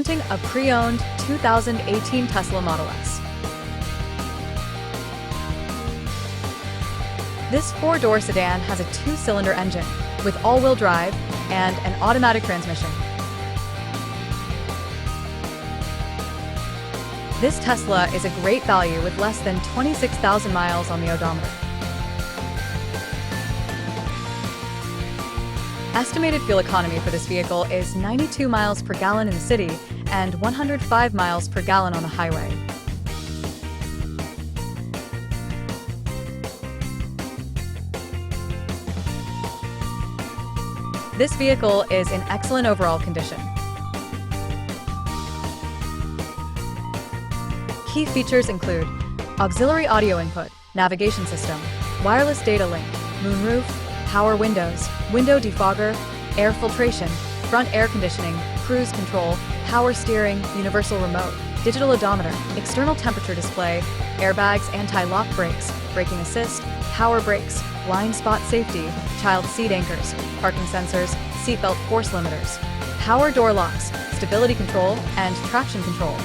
presenting a pre-owned 2018 Tesla Model S. This four-door sedan has a two-cylinder engine with all-wheel drive and an automatic transmission. This Tesla is a great value with less than 26,000 miles on the odometer. Estimated fuel economy for this vehicle is 92 miles per gallon in the city and 105 miles per gallon on the highway. This vehicle is in excellent overall condition. Key features include auxiliary audio input, navigation system, wireless data link, moonroof, power windows, window defogger, air filtration, front air conditioning, cruise control, power steering, universal remote, digital odometer, external temperature display, airbags, anti-lock brakes, braking assist, power brakes, blind spot safety, child seat anchors, parking sensors, seatbelt force limiters, power door locks, stability control, and traction control.